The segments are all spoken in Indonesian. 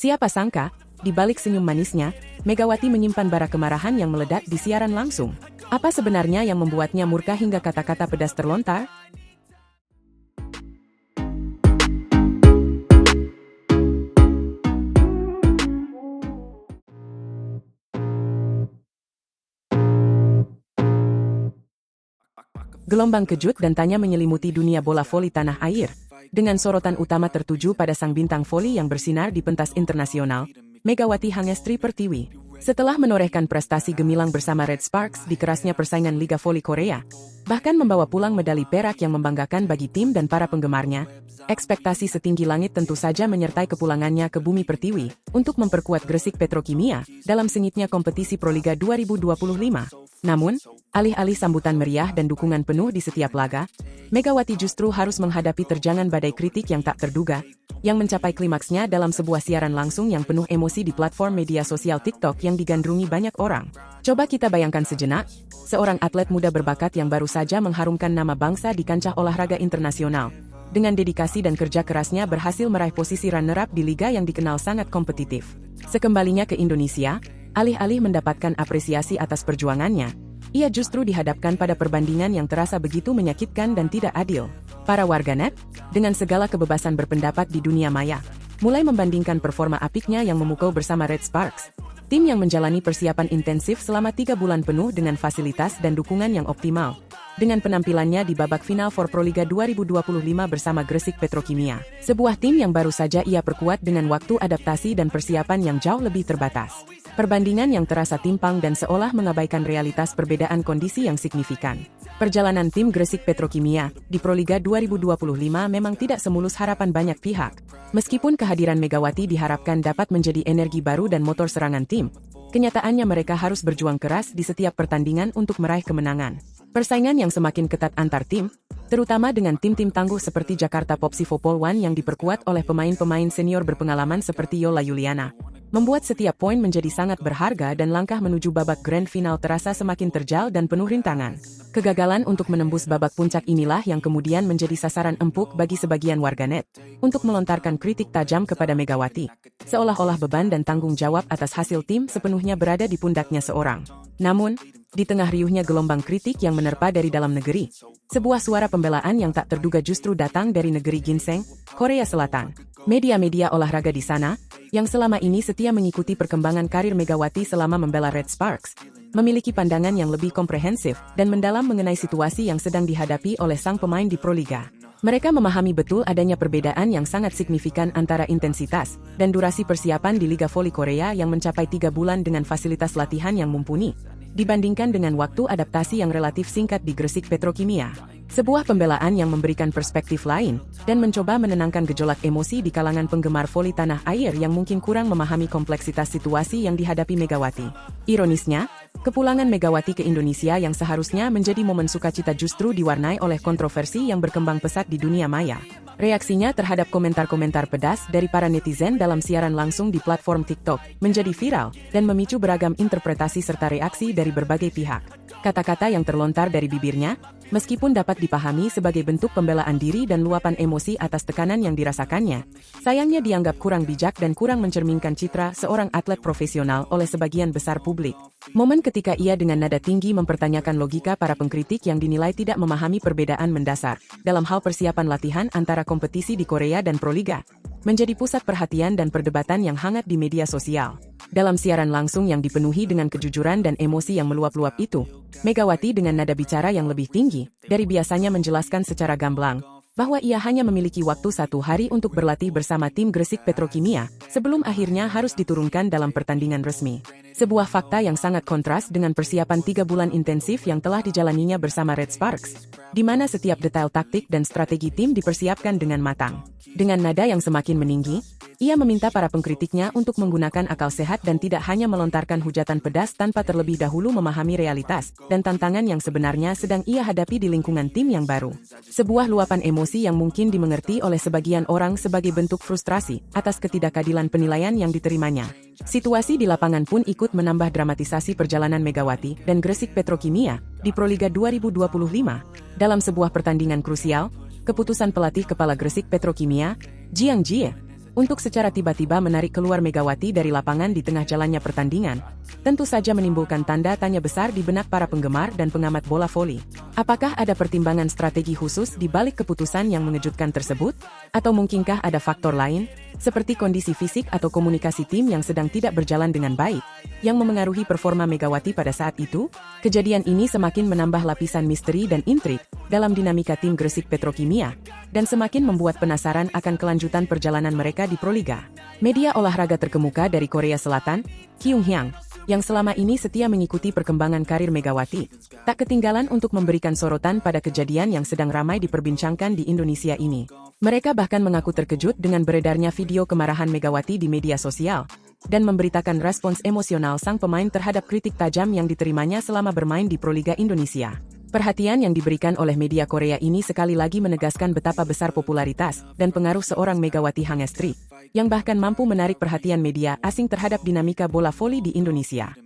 Siapa sangka, di balik senyum manisnya, Megawati menyimpan bara kemarahan yang meledak di siaran langsung. Apa sebenarnya yang membuatnya murka hingga kata-kata pedas terlontar? Gelombang kejut dan tanya menyelimuti dunia bola voli tanah air, dengan sorotan utama tertuju pada sang bintang voli yang bersinar di pentas internasional, Megawati Hangestri Pertiwi. Setelah menorehkan prestasi gemilang bersama Red Sparks di kerasnya persaingan Liga Voli Korea, bahkan membawa pulang medali perak yang membanggakan bagi tim dan para penggemarnya, ekspektasi setinggi langit tentu saja menyertai kepulangannya ke bumi Pertiwi untuk memperkuat Gresik Petrokimia dalam sengitnya kompetisi Proliga 2025. Namun, alih-alih sambutan meriah dan dukungan penuh di setiap laga, Megawati justru harus menghadapi terjangan badai kritik yang tak terduga, yang mencapai klimaksnya dalam sebuah siaran langsung yang penuh emosi di platform media sosial TikTok yang digandrungi banyak orang. Coba kita bayangkan sejenak, seorang atlet muda berbakat yang baru saja mengharumkan nama bangsa di kancah olahraga internasional. Dengan dedikasi dan kerja kerasnya berhasil meraih posisi runner-up di liga yang dikenal sangat kompetitif. Sekembalinya ke Indonesia, alih-alih mendapatkan apresiasi atas perjuangannya, ia justru dihadapkan pada perbandingan yang terasa begitu menyakitkan dan tidak adil. Para warganet, dengan segala kebebasan berpendapat di dunia maya, mulai membandingkan performa apiknya yang memukau bersama Red Sparks, tim yang menjalani persiapan intensif selama 3 bulan penuh dengan fasilitas dan dukungan yang optimal, dengan penampilannya di babak final for Proliga 2025 bersama Gresik Petrokimia, sebuah tim yang baru saja ia perkuat dengan waktu adaptasi dan persiapan yang jauh lebih terbatas. Perbandingan yang terasa timpang dan seolah mengabaikan realitas perbedaan kondisi yang signifikan. Perjalanan tim Gresik Petrokimia di Proliga 2025 memang tidak semulus harapan banyak pihak. Meskipun kehadiran Megawati diharapkan dapat menjadi energi baru dan motor serangan tim, kenyataannya mereka harus berjuang keras di setiap pertandingan untuk meraih kemenangan. Persaingan yang semakin ketat antar tim, terutama dengan tim-tim tangguh seperti Jakarta Popsivo Polwan yang diperkuat oleh pemain-pemain senior berpengalaman seperti Yola Yuliana, membuat setiap poin menjadi sangat berharga dan langkah menuju babak grand final terasa semakin terjal dan penuh rintangan. Kegagalan untuk menembus babak puncak inilah yang kemudian menjadi sasaran empuk bagi sebagian warganet untuk melontarkan kritik tajam kepada Megawati, seolah-olah beban dan tanggung jawab atas hasil tim sepenuhnya berada di pundaknya seorang. Namun, di tengah riuhnya gelombang kritik yang menerpa dari dalam negeri, sebuah suara pembelaan yang tak terduga justru datang dari negeri Ginseng, Korea Selatan. Media-media olahraga di sana, yang selama ini setia mengikuti perkembangan karir Megawati selama membela Red Sparks, memiliki pandangan yang lebih komprehensif dan mendalam mengenai situasi yang sedang dihadapi oleh sang pemain di Proliga. Mereka memahami betul adanya perbedaan yang sangat signifikan antara intensitas dan durasi persiapan di Liga Voli Korea yang mencapai 3 bulan dengan fasilitas latihan yang mumpuni, dibandingkan dengan waktu adaptasi yang relatif singkat di Gresik Petrokimia. Sebuah pembelaan yang memberikan perspektif lain, dan mencoba menenangkan gejolak emosi di kalangan penggemar voli tanah air yang mungkin kurang memahami kompleksitas situasi yang dihadapi Megawati. Ironisnya, kepulangan Megawati ke Indonesia yang seharusnya menjadi momen sukacita justru diwarnai oleh kontroversi yang berkembang pesat di dunia maya. Reaksinya terhadap komentar-komentar pedas dari para netizen dalam siaran langsung di platform TikTok menjadi viral dan memicu beragam interpretasi serta reaksi dari berbagai pihak. Kata-kata yang terlontar dari bibirnya, meskipun dapat dipahami sebagai bentuk pembelaan diri dan luapan emosi atas tekanan yang dirasakannya, sayangnya dianggap kurang bijak dan kurang mencerminkan citra seorang atlet profesional oleh sebagian besar publik. Momen ketika ia dengan nada tinggi mempertanyakan logika para pengkritik yang dinilai tidak memahami perbedaan mendasar dalam hal persiapan latihan antara kompetisi di Korea dan Proliga, menjadi pusat perhatian dan perdebatan yang hangat di media sosial. Dalam siaran langsung yang dipenuhi dengan kejujuran dan emosi yang meluap-luap itu, Megawati dengan nada bicara yang lebih tinggi dari biasanya menjelaskan secara gamblang bahwa ia hanya memiliki waktu 1 hari untuk berlatih bersama tim Gresik Petrokimia sebelum akhirnya harus diturunkan dalam pertandingan resmi. Sebuah fakta yang sangat kontras dengan persiapan 3 bulan intensif yang telah dijalaninya bersama Red Sparks, di mana setiap detail taktik dan strategi tim dipersiapkan dengan matang. Dengan nada yang semakin meninggi, ia meminta para pengkritiknya untuk menggunakan akal sehat dan tidak hanya melontarkan hujatan pedas tanpa terlebih dahulu memahami realitas dan tantangan yang sebenarnya sedang ia hadapi di lingkungan tim yang baru. Sebuah luapan emosi yang mungkin dimengerti oleh sebagian orang sebagai bentuk frustrasi atas ketidakadilan penilaian yang diterimanya. Situasi di lapangan pun ikut menambah dramatisasi perjalanan Megawati dan Gresik Petrokimia di Proliga 2025. Dalam sebuah pertandingan krusial, keputusan pelatih kepala Gresik Petrokimia, Jiang Jie, Untuk secara tiba-tiba menarik keluar Megawati dari lapangan di tengah jalannya pertandingan, tentu saja menimbulkan tanda tanya besar di benak para penggemar dan pengamat bola voli. Apakah ada pertimbangan strategi khusus di balik keputusan yang mengejutkan tersebut? Atau mungkinkah ada faktor lain, seperti kondisi fisik atau komunikasi tim yang sedang tidak berjalan dengan baik, yang memengaruhi performa Megawati pada saat itu? Kejadian ini semakin menambah lapisan misteri dan intrik dalam dinamika tim Gresik Petrokimia, dan semakin membuat penasaran akan kelanjutan perjalanan mereka di Proliga. Media olahraga terkemuka dari Korea Selatan, Kyunghyang, yang selama ini setia mengikuti perkembangan karir Megawati, tak ketinggalan untuk memberikan sorotan pada kejadian yang sedang ramai diperbincangkan di Indonesia ini. Mereka bahkan mengaku terkejut dengan beredarnya video kemarahan Megawati di media sosial, dan memberitakan respons emosional sang pemain terhadap kritik tajam yang diterimanya selama bermain di Proliga Indonesia. Perhatian yang diberikan oleh media Korea ini sekali lagi menegaskan betapa besar popularitas dan pengaruh seorang Megawati Hangestri, yang bahkan mampu menarik perhatian media asing terhadap dinamika bola voli di Indonesia.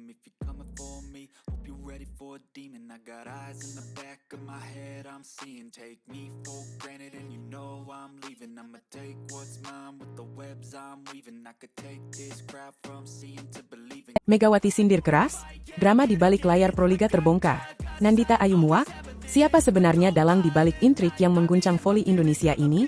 Megawati sindir keras, drama di balik layar Proliga terbongkar. Nandita Ayu muak, siapa sebenarnya dalang di balik intrik yang mengguncang voli Indonesia ini?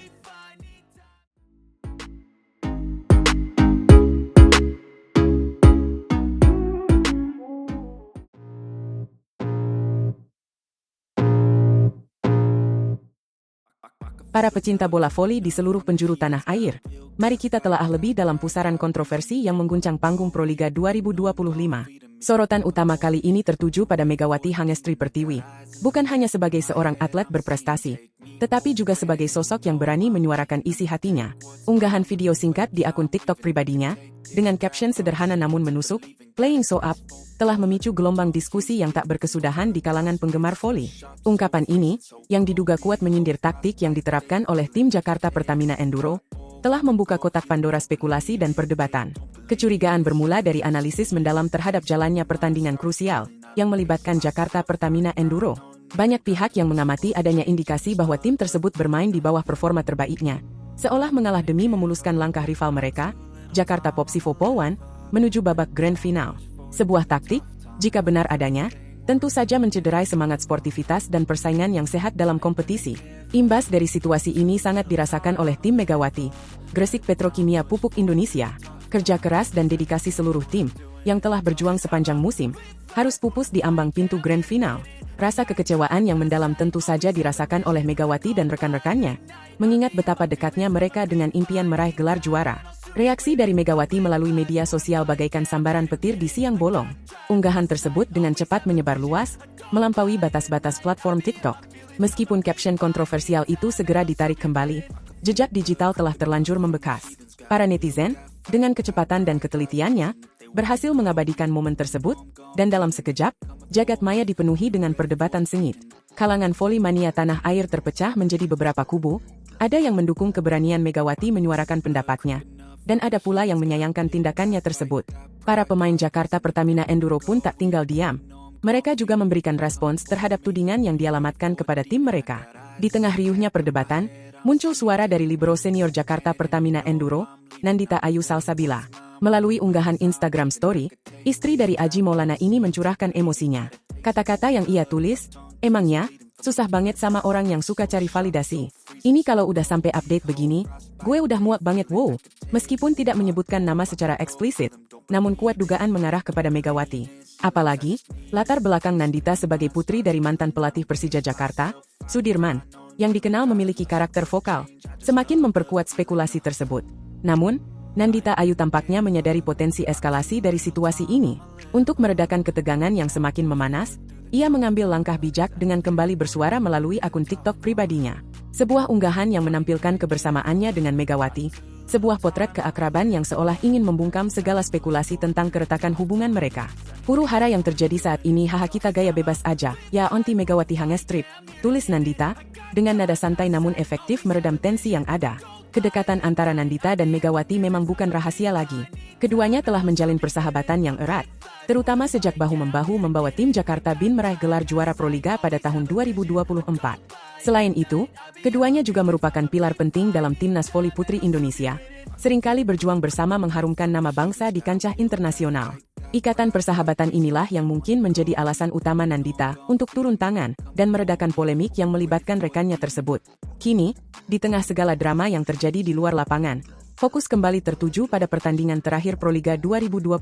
Para pecinta bola voli di seluruh penjuru tanah air, mari kita telaah lebih dalam pusaran kontroversi yang mengguncang panggung Proliga 2025. Sorotan utama kali ini tertuju pada Megawati Hangestri Pertiwi, bukan hanya sebagai seorang atlet berprestasi, tetapi juga sebagai sosok yang berani menyuarakan isi hatinya. Unggahan video singkat di akun TikTok pribadinya, dengan caption sederhana namun menusuk, "Playing So Up," telah memicu gelombang diskusi yang tak berkesudahan di kalangan penggemar voli. Ungkapan ini, yang diduga kuat menyindir taktik yang diterapkan oleh tim Jakarta Pertamina Enduro, telah membuka kotak Pandora spekulasi dan perdebatan. Kecurigaan bermula dari analisis mendalam terhadap jalannya pertandingan krusial, yang melibatkan Jakarta Pertamina Enduro. Banyak pihak yang mengamati adanya indikasi bahwa tim tersebut bermain di bawah performa terbaiknya, seolah mengalah demi memuluskan langkah rival mereka, Jakarta Popsivo Polwan, menuju babak grand final. Sebuah taktik, jika benar adanya, tentu saja mencederai semangat sportivitas dan persaingan yang sehat dalam kompetisi. Imbas dari situasi ini sangat dirasakan oleh tim Megawati, Gresik Petrokimia Pupuk Indonesia. Kerja keras dan dedikasi seluruh tim, yang telah berjuang sepanjang musim, harus pupus di ambang pintu grand final. Rasa kekecewaan yang mendalam tentu saja dirasakan oleh Megawati dan rekan-rekannya, mengingat betapa dekatnya mereka dengan impian meraih gelar juara. Reaksi dari Megawati melalui media sosial bagaikan sambaran petir di siang bolong. Unggahan tersebut dengan cepat menyebar luas, melampaui batas-batas platform TikTok. Meskipun caption kontroversial itu segera ditarik kembali, jejak digital telah terlanjur membekas. Para netizen, dengan kecepatan dan ketelitiannya, berhasil mengabadikan momen tersebut, dan dalam sekejap, jagat maya dipenuhi dengan perdebatan sengit. Kalangan voli mania tanah air terpecah menjadi beberapa kubu, ada yang mendukung keberanian Megawati menyuarakan pendapatnya, dan ada pula yang menyayangkan tindakannya tersebut. Para pemain Jakarta Pertamina Enduro pun tak tinggal diam. Mereka juga memberikan respons terhadap tudingan yang dialamatkan kepada tim mereka. Di tengah riuhnya perdebatan, muncul suara dari libero senior Jakarta Pertamina Enduro, Nandita Ayu Salsabila. Melalui unggahan Instagram Story, istri dari Aji Maulana ini mencurahkan emosinya. Kata-kata yang ia tulis, "Emangnya, susah banget sama orang yang suka cari validasi. Ini kalau udah sampai update begini, gue udah muak banget wow." Meskipun tidak menyebutkan nama secara eksplisit, namun kuat dugaan mengarah kepada Megawati. Apalagi, latar belakang Nandita sebagai putri dari mantan pelatih Persija Jakarta, Sudirman, yang dikenal memiliki karakter vokal, semakin memperkuat spekulasi tersebut. Namun, Nandita Ayu tampaknya menyadari potensi eskalasi dari situasi ini. Untuk meredakan ketegangan yang semakin memanas, ia mengambil langkah bijak dengan kembali bersuara melalui akun TikTok pribadinya. Sebuah unggahan yang menampilkan kebersamaannya dengan Megawati, sebuah potret keakraban yang seolah ingin membungkam segala spekulasi tentang keretakan hubungan mereka. "Huru hara yang terjadi saat ini haha kita gaya bebas aja, ya onti Megawati Hangestrip," tulis Nandita, dengan nada santai namun efektif meredam tensi yang ada. Kedekatan antara Nandita dan Megawati memang bukan rahasia lagi. Keduanya telah menjalin persahabatan yang erat, terutama sejak bahu-membahu membawa tim Jakarta BIN meraih gelar juara Proliga pada tahun 2024. Selain itu, keduanya juga merupakan pilar penting dalam timnas voli putri Indonesia. Seringkali berjuang bersama mengharumkan nama bangsa di kancah internasional. Ikatan persahabatan inilah yang mungkin menjadi alasan utama Nandita untuk turun tangan dan meredakan polemik yang melibatkan rekannya tersebut. Kini, di tengah segala drama yang terjadi di luar lapangan, fokus kembali tertuju pada pertandingan terakhir Proliga 2025.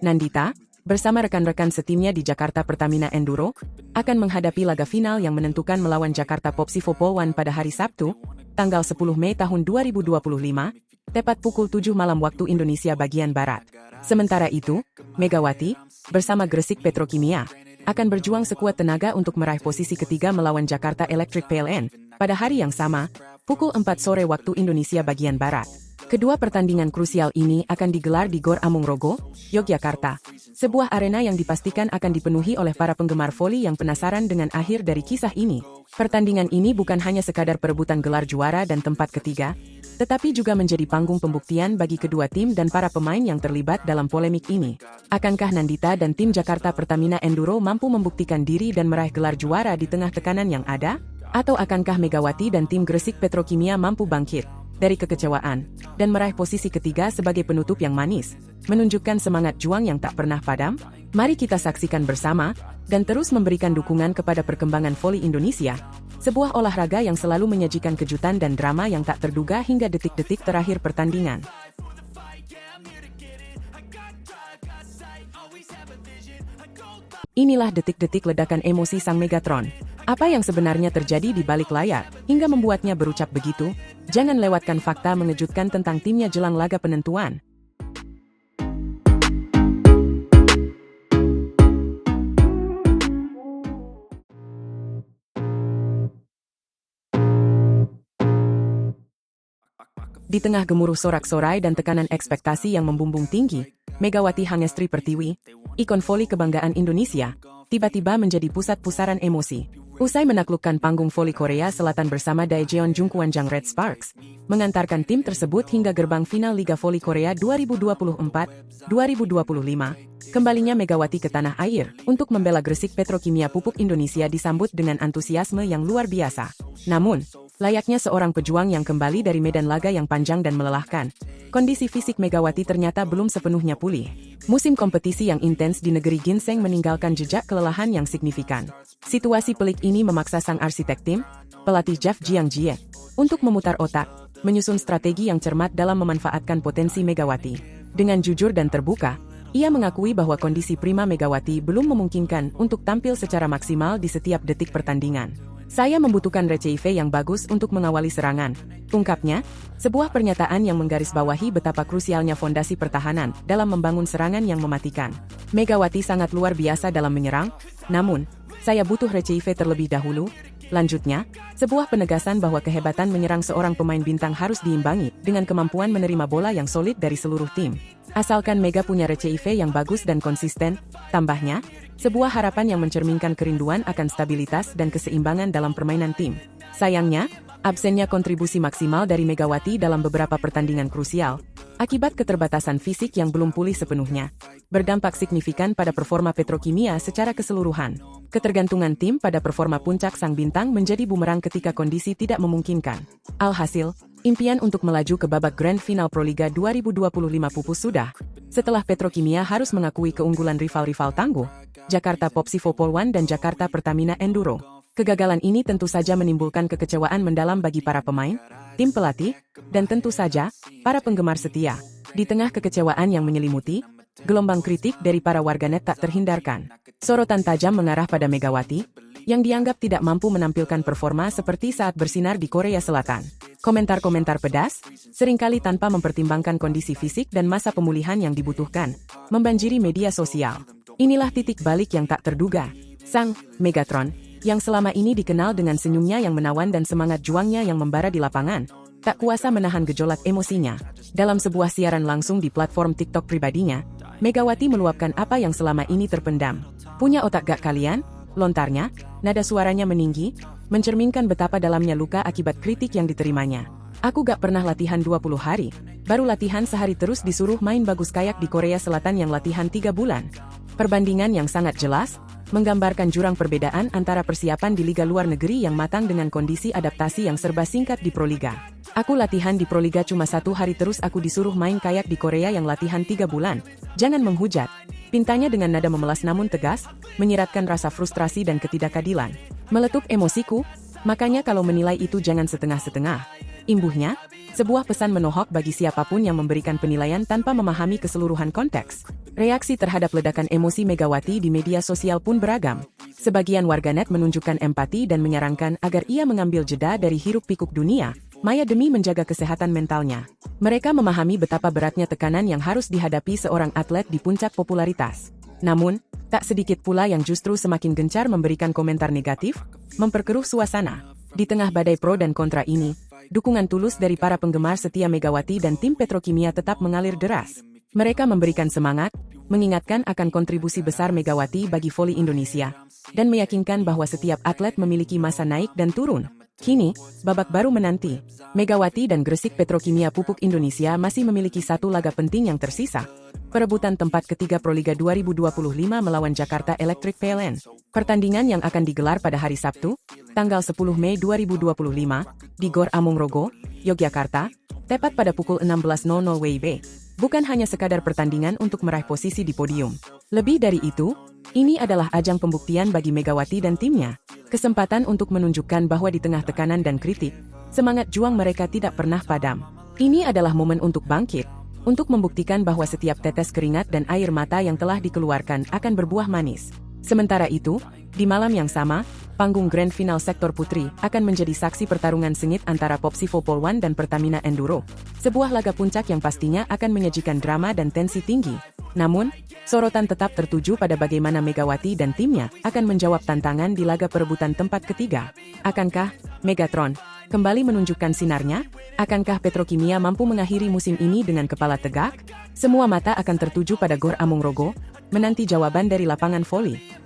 Nandita, bersama rekan-rekan setimnya di Jakarta Pertamina Enduro, akan menghadapi laga final yang menentukan melawan Jakarta Popsivo Polwan pada hari Sabtu, tanggal 10 Mei tahun 2025, tepat pukul 7 malam waktu Indonesia bagian Barat. Sementara itu, Megawati, bersama Gresik Petrokimia, akan berjuang sekuat tenaga untuk meraih posisi ketiga melawan Jakarta Electric PLN, pada hari yang sama, pukul 4 sore waktu Indonesia bagian Barat. Kedua pertandingan krusial ini akan digelar di Gor Amungrogo, Yogyakarta. Sebuah arena yang dipastikan akan dipenuhi oleh para penggemar voli yang penasaran dengan akhir dari kisah ini. Pertandingan ini bukan hanya sekadar perebutan gelar juara dan tempat ketiga, tetapi juga menjadi panggung pembuktian bagi kedua tim dan para pemain yang terlibat dalam polemik ini. Akankah Nandita dan tim Jakarta Pertamina Enduro mampu membuktikan diri dan meraih gelar juara di tengah tekanan yang ada? Atau akankah Megawati dan tim Gresik Petrokimia mampu bangkit dari kekecewaan dan meraih posisi ketiga sebagai penutup yang manis, menunjukkan semangat juang yang tak pernah padam? Mari kita saksikan bersama dan terus memberikan dukungan kepada perkembangan voli Indonesia, sebuah olahraga yang selalu menyajikan kejutan dan drama yang tak terduga hingga detik-detik terakhir pertandingan. Inilah detik-detik ledakan emosi sang Megatron. Apa yang sebenarnya terjadi di balik layar, hingga membuatnya berucap begitu? Jangan lewatkan fakta mengejutkan tentang timnya jelang laga penentuan. Di tengah gemuruh sorak-sorai dan tekanan ekspektasi yang membumbung tinggi, Megawati Hangestri Pertiwi, ikon voli kebanggaan Indonesia, tiba-tiba menjadi pusat pusaran emosi. Usai menaklukkan panggung voli Korea Selatan bersama Daejeon Jungkwanjang Red Sparks, mengantarkan tim tersebut hingga gerbang final Liga Voli Korea 2024-2025, kembalinya Megawati ke tanah air untuk membela Gresik Petrokimia Pupuk Indonesia disambut dengan antusiasme yang luar biasa. Namun, layaknya seorang pejuang yang kembali dari medan laga yang panjang dan melelahkan, kondisi fisik Megawati ternyata belum sepenuhnya pulih. Musim kompetisi yang intens di negeri ginseng meninggalkan jejak kelelahan yang signifikan. Situasi pelik ini memaksa sang arsitek tim, pelatih Jeff Jiangjie, untuk memutar otak, menyusun strategi yang cermat dalam memanfaatkan potensi Megawati. Dengan jujur dan terbuka, ia mengakui bahwa kondisi prima Megawati belum memungkinkan untuk tampil secara maksimal di setiap detik pertandingan. Saya membutuhkan RCIV yang bagus untuk mengawali serangan, ungkapnya, sebuah pernyataan yang menggarisbawahi betapa krusialnya fondasi pertahanan dalam membangun serangan yang mematikan. Megawati sangat luar biasa dalam menyerang, namun, saya butuh RCIV terlebih dahulu. Lanjutnya, sebuah penegasan bahwa kehebatan menyerang seorang pemain bintang harus diimbangi dengan kemampuan menerima bola yang solid dari seluruh tim. Asalkan Mega punya RCIV yang bagus dan konsisten, tambahnya, sebuah harapan yang mencerminkan kerinduan akan stabilitas dan keseimbangan dalam permainan tim. Sayangnya, absennya kontribusi maksimal dari Megawati dalam beberapa pertandingan krusial, akibat keterbatasan fisik yang belum pulih sepenuhnya, berdampak signifikan pada performa Petrokimia secara keseluruhan. Ketergantungan tim pada performa puncak sang bintang menjadi bumerang ketika kondisi tidak memungkinkan. Alhasil, impian untuk melaju ke babak Grand Final Proliga 2025 pupus sudah, setelah Petrokimia harus mengakui keunggulan rival-rival tangguh, Jakarta Popsivo Polwan dan Jakarta Pertamina Enduro. Kegagalan ini tentu saja menimbulkan kekecewaan mendalam bagi para pemain, tim pelatih, dan tentu saja, para penggemar setia. Di tengah kekecewaan yang menyelimuti, gelombang kritik dari para warganet tak terhindarkan. Sorotan tajam mengarah pada Megawati, yang dianggap tidak mampu menampilkan performa seperti saat bersinar di Korea Selatan. Komentar-komentar pedas, seringkali tanpa mempertimbangkan kondisi fisik dan masa pemulihan yang dibutuhkan, membanjiri media sosial. Inilah titik balik yang tak terduga. Sang Megatron, yang selama ini dikenal dengan senyumnya yang menawan dan semangat juangnya yang membara di lapangan, tak kuasa menahan gejolak emosinya. Dalam sebuah siaran langsung di platform TikTok pribadinya, Megawati meluapkan apa yang selama ini terpendam. Punya otak gak kalian? Lontarnya, nada suaranya meninggi, mencerminkan betapa dalamnya luka akibat kritik yang diterimanya. Aku gak pernah latihan 20 hari, baru latihan sehari terus disuruh main bagus kayak di Korea Selatan yang latihan 3 bulan. Perbandingan yang sangat jelas, menggambarkan jurang perbedaan antara persiapan di liga luar negeri yang matang dengan kondisi adaptasi yang serba singkat di Proliga. Aku latihan di Proliga cuma 1 hari terus aku disuruh main kayak di Korea yang latihan 3 bulan. Jangan menghujat. Pintanya dengan nada memelas namun tegas, menyiratkan rasa frustrasi dan ketidakadilan. Meletup emosiku, makanya kalau menilai itu jangan setengah-setengah. Imbuhnya, sebuah pesan menohok bagi siapapun yang memberikan penilaian tanpa memahami keseluruhan konteks. Reaksi terhadap ledakan emosi Megawati di media sosial pun beragam. Sebagian warganet menunjukkan empati dan menyarankan agar ia mengambil jeda dari hiruk-pikuk dunia maya demi menjaga kesehatan mentalnya. Mereka memahami betapa beratnya tekanan yang harus dihadapi seorang atlet di puncak popularitas. Namun, tak sedikit pula yang justru semakin gencar memberikan komentar negatif, memperkeruh suasana. Di tengah badai pro dan kontra ini, dukungan tulus dari para penggemar setia Megawati dan tim Petrokimia tetap mengalir deras. Mereka memberikan semangat, mengingatkan akan kontribusi besar Megawati bagi voli Indonesia, dan meyakinkan bahwa setiap atlet memiliki masa naik dan turun. Kini, babak baru menanti. Megawati dan Gresik Petrokimia Pupuk Indonesia masih memiliki 1 laga penting yang tersisa. Perebutan tempat ketiga Proliga 2025 melawan Jakarta Electric PLN. Pertandingan yang akan digelar pada hari Sabtu, tanggal 10 Mei 2025, di Gor Amongrogo, Yogyakarta, tepat pada pukul 16.00 WIB. Bukan hanya sekadar pertandingan untuk meraih posisi di podium. Lebih dari itu, ini adalah ajang pembuktian bagi Megawati dan timnya. Kesempatan untuk menunjukkan bahwa di tengah tekanan dan kritik, semangat juang mereka tidak pernah padam. Ini adalah momen untuk bangkit, untuk membuktikan bahwa setiap tetes keringat dan air mata yang telah dikeluarkan akan berbuah manis. Sementara itu, di malam yang sama, panggung Grand Final Sektor Putri akan menjadi saksi pertarungan sengit antara Popsivo Polwan dan Pertamina Enduro. Sebuah laga puncak yang pastinya akan menyajikan drama dan tensi tinggi. Namun, sorotan tetap tertuju pada bagaimana Megawati dan timnya akan menjawab tantangan di laga perebutan tempat ketiga. Akankah Megatron kembali menunjukkan sinarnya? Akankah Petrokimia mampu mengakhiri musim ini dengan kepala tegak? Semua mata akan tertuju pada Gor Amongrogo, menanti jawaban dari lapangan voli.